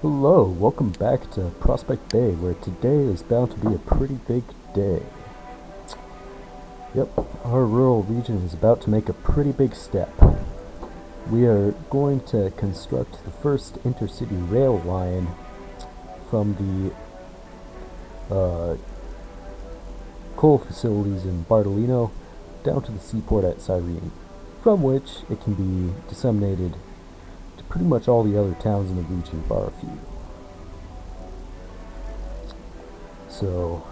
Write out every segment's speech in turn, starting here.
Hello, welcome back to Prospect Bay, where today is bound to be a pretty big day. Yep, our rural region is about to make a pretty big step. We are going to construct the first intercity rail line from the coal facilities in Bardolino down to the seaport at Cyrene, from which it can be disseminated to pretty much all the other towns in the region, bar a few. So,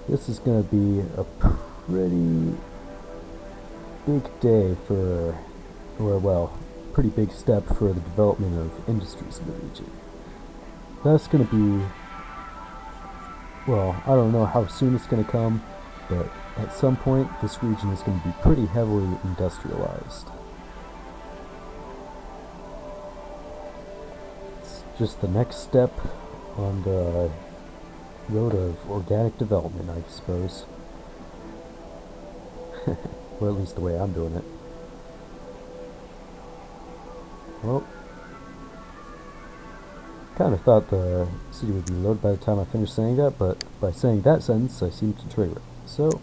this is going to be a pretty big day pretty big step for the development of industries in the region. That's going to be, I don't know how soon it's going to come, but at some point this region is going to be pretty heavily industrialized. It's just the next step on the road of organic development, I suppose. Or at least the way I'm doing it. Well, kind of thought the city would be loaded by the time I finished saying that, but by saying that sentence, I seem to trigger it. So,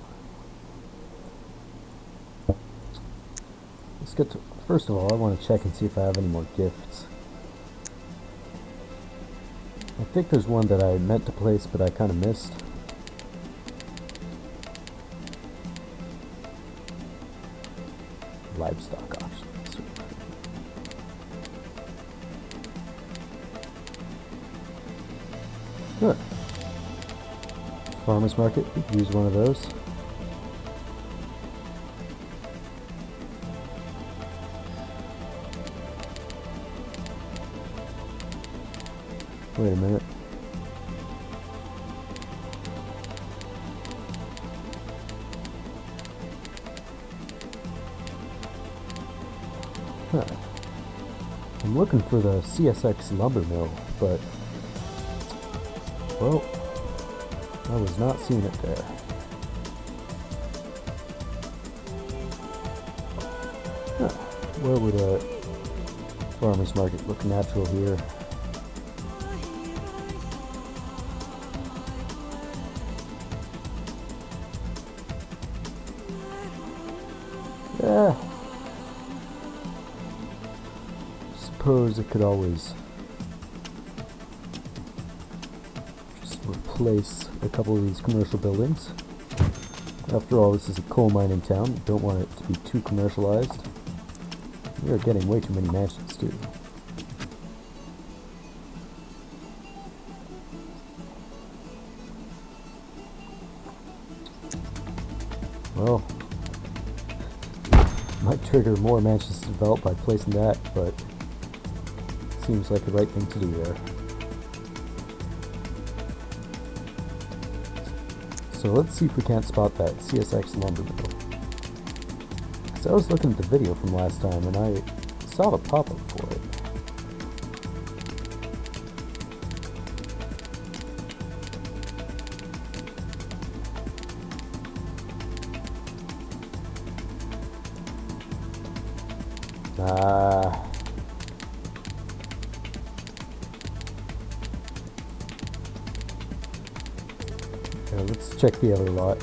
let's get to. First of all, I want to check and see if I have any more gifts. I think there's one that I meant to place, but I kind of missed. Livestock options. Huh. Farmers market, we could use one of those. Wait a minute. Huh. I'm looking for the CSX lumber mill, but, well, I was not seeing it there. Huh. Where would a farmer's market look natural here? Yeah. Suppose it could always just replace a couple of these commercial buildings. After all, this is a coal mining town. Don't want it to be too commercialized. We are getting way too many mansions too. Well, might trigger more mansions to develop by placing that, but seems like the right thing to do there. So let's see if we can't spot that CSX lumber mill. So I was looking at the video from last time and I saw the pop-up for it. Let's check the other lot.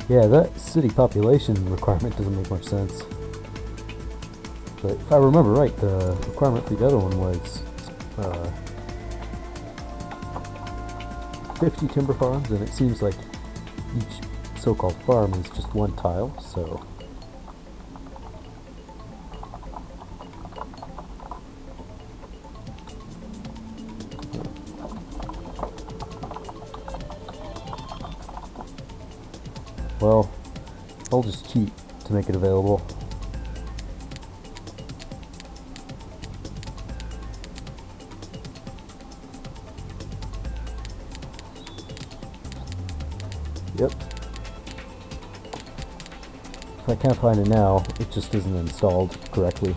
Yeah, that city population requirement doesn't make much sense. But if I remember right, the requirement for the other one was 50 timber farms, and it seems like each so-called farm is just one tile, so... Well, I'll just cheat to make it available. Yep. If I can't find it now, it just isn't installed correctly.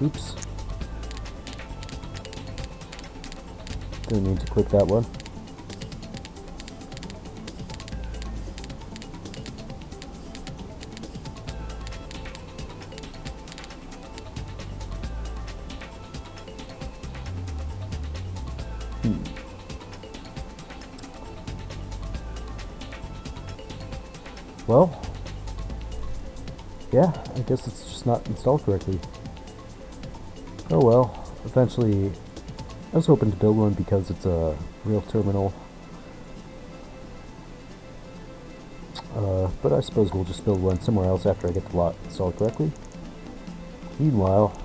Oops. Didn't need to click that one. Well, yeah, I guess it's just not installed correctly. Oh well, eventually, I was hoping to build one because it's a real terminal. But I suppose we'll just build one somewhere else after I get the lot installed correctly. Meanwhile,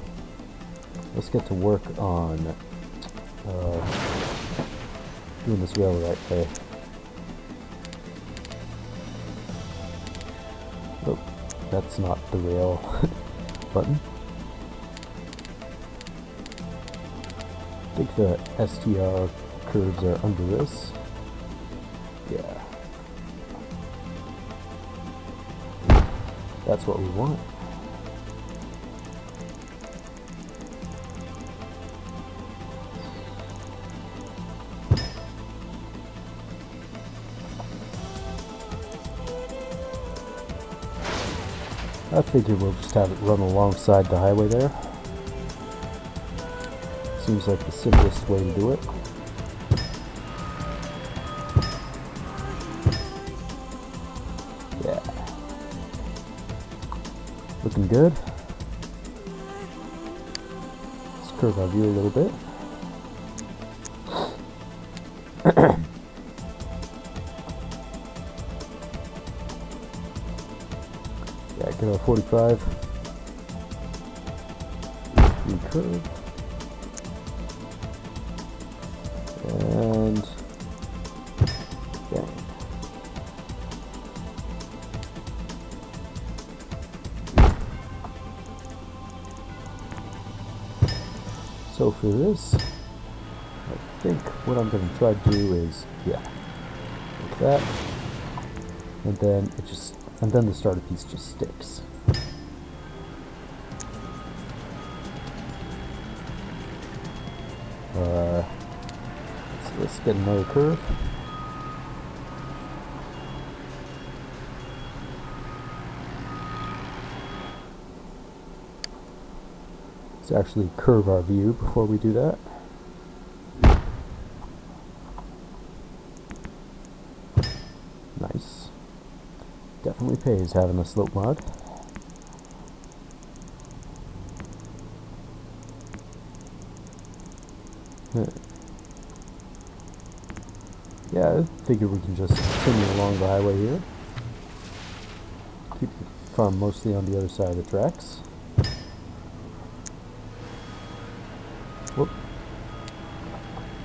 let's get to work on doing this rail the right way. Oh, that's not the rail button. I think the STR curves are under this. Yeah. That's what we want. I figure we'll just have it run alongside the highway there. Seems like the simplest way to do it. Yeah. Looking good. Let's curve our view a little bit. Yeah, get our 45. Recurve. And bang. So for this, I think what I'm going to try to do is, yeah, like that, and then it just, and then the starter piece just sticks. So let's get another curve. Let's actually curve our view before we do that. Nice. Definitely pays having a slope mod. Yeah, I figure we can just continue along the highway here. Keep the farm mostly on the other side of the tracks. Whoop.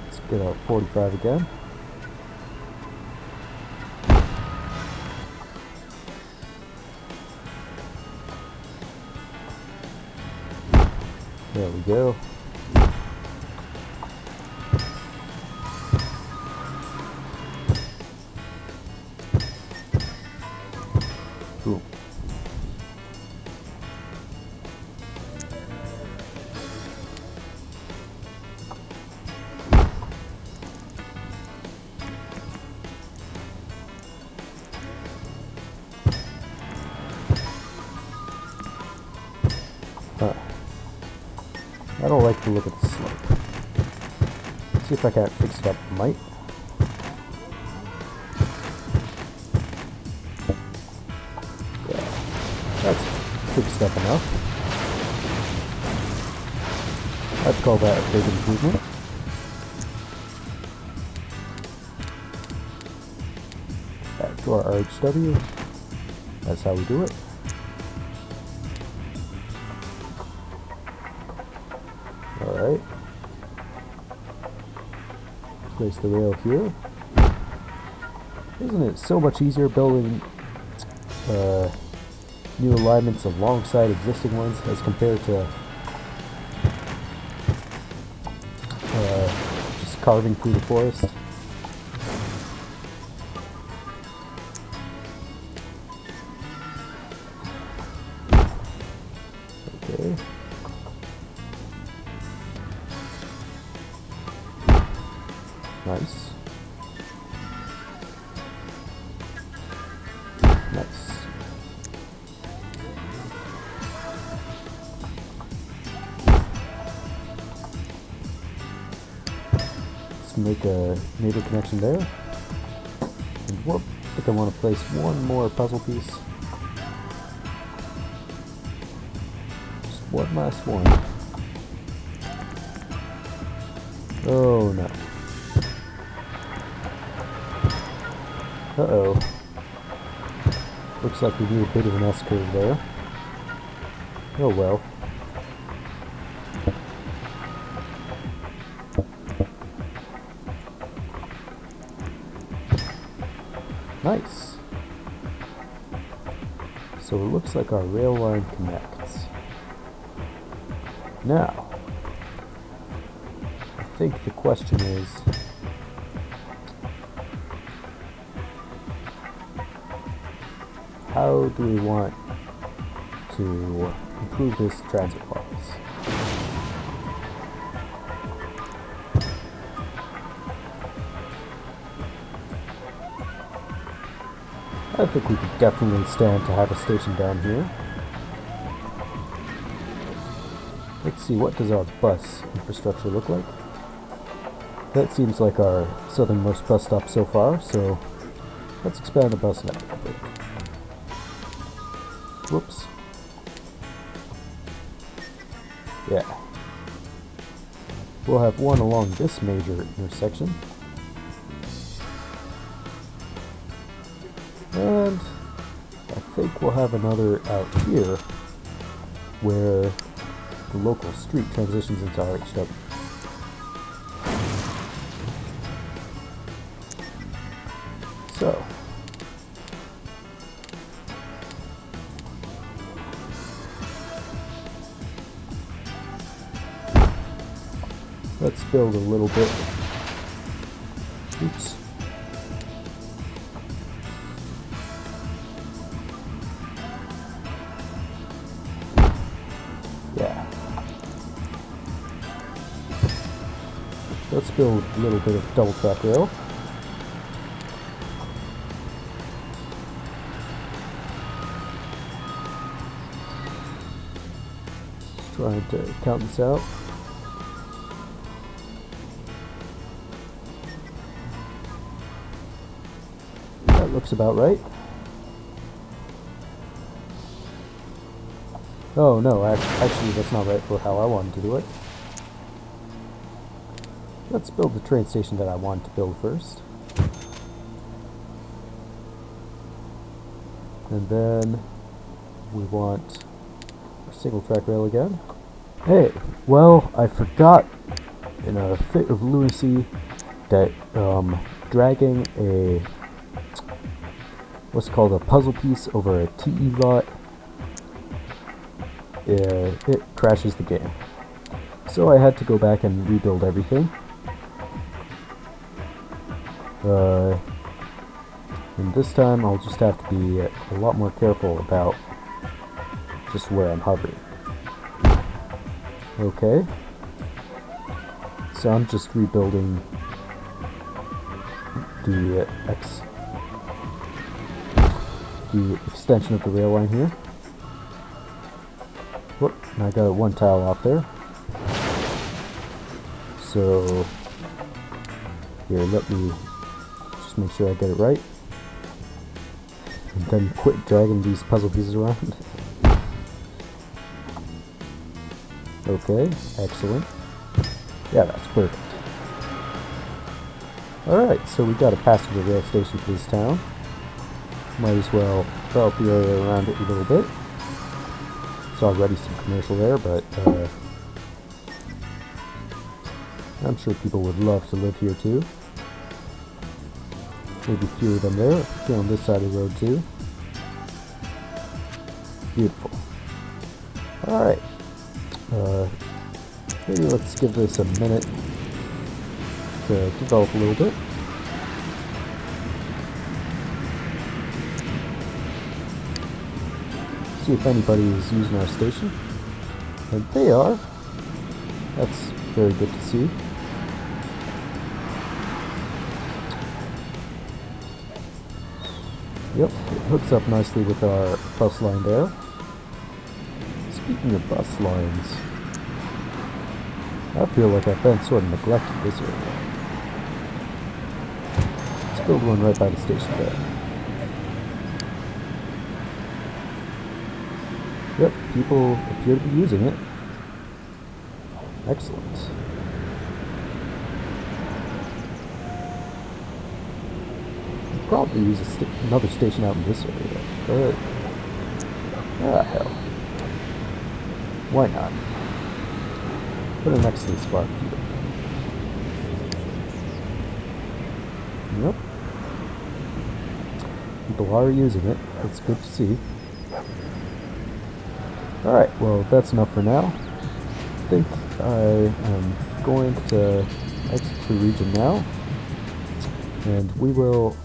Let's get our 45 again. There we go. Boom. I don't like the look of the slope. Let's see if I can't fix it up. Might. Yeah, that's fixed up enough. I'd call that a big improvement. Back to our RHW. That's how we do it. Alright. Place the rail here. Isn't it so much easier building new alignments alongside existing ones as compared to just carving through the forest? Okay. Nice. Nice. Let's make a neighbor connection there. And whoop, I think I want to place one more puzzle piece. Just one last one. Oh no. Uh-oh. Looks like we need a bit of an S-curve there. Oh well. Nice. So it looks like our rail line connects. Now, I think the question is, how do we want to improve this transit clause? I think we could definitely stand to have a station down here. Let's see, what does our bus infrastructure look like? That seems like our southernmost bus stop so far, so let's expand the bus network a bit. Whoops. Yeah. We'll have one along this major intersection. And I think we'll have another out here where the local street transitions into RHW. So, let's build a little bit. Oops. Yeah. Let's build a little bit of double track rail. Just trying to count this out. That looks about right. Oh no, actually that's not right for how I wanted to do it. Let's build the train station that I wanted to build first. And then we want a single track rail again. Hey, well, I forgot in a fit of lunacy that dragging a what's called a puzzle piece over a TE lot, it crashes the game. So I had to go back and rebuild everything. And this time I'll just have to be a lot more careful about just where I'm hovering. Okay. So I'm just rebuilding the extension of the rail line here. Whoop, and I got one tile off there. So here, let me just make sure I get it right. And then quit dragging these puzzle pieces around. Okay, excellent. Yeah, that's perfect. Alright, so we got a passenger rail station for this town. Might as well develop the area around it a little bit. There's already some commercial there, but I'm sure people would love to live here too. Maybe a few of them there, a few on this side of the road too. Beautiful. Alright. Maybe let's give this a minute to develop a little bit. See if anybody is using our station. And they are. That's very good to see. Yep, it hooks up nicely with our bus line there. Speaking of bus lines, I feel like I've been sort of neglecting this area. Let's build one right by the station there. Yep, people appear to be using it. Excellent. Could probably use another station out in this area, but hell, why not? Put it next to the spark field. Yep. People are using it. That's good to see. Alright, well, that's enough for now. I think I am going to exit the region now. And we will...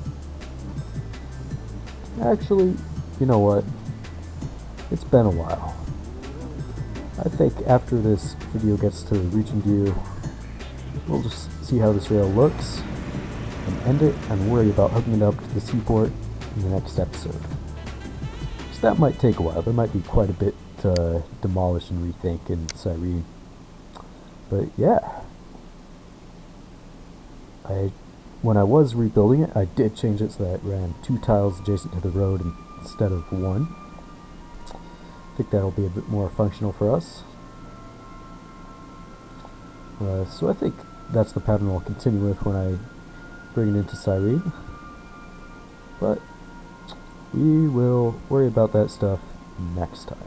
Actually, you know what? It's been a while. I think after this video gets to the region view, we'll just see how this rail looks, and end it, and worry about hooking it up to the seaport in the next episode. So that might take a while. There might be quite a bit to demolish and rethink in Cyrene. But yeah, when I was rebuilding it, I did change it so that it ran 2 tiles adjacent to the road instead of 1. I think that'll be a bit more functional for us. So I think that's the pattern I'll continue with when I bring it into Cyrene. But we will worry about that stuff next time.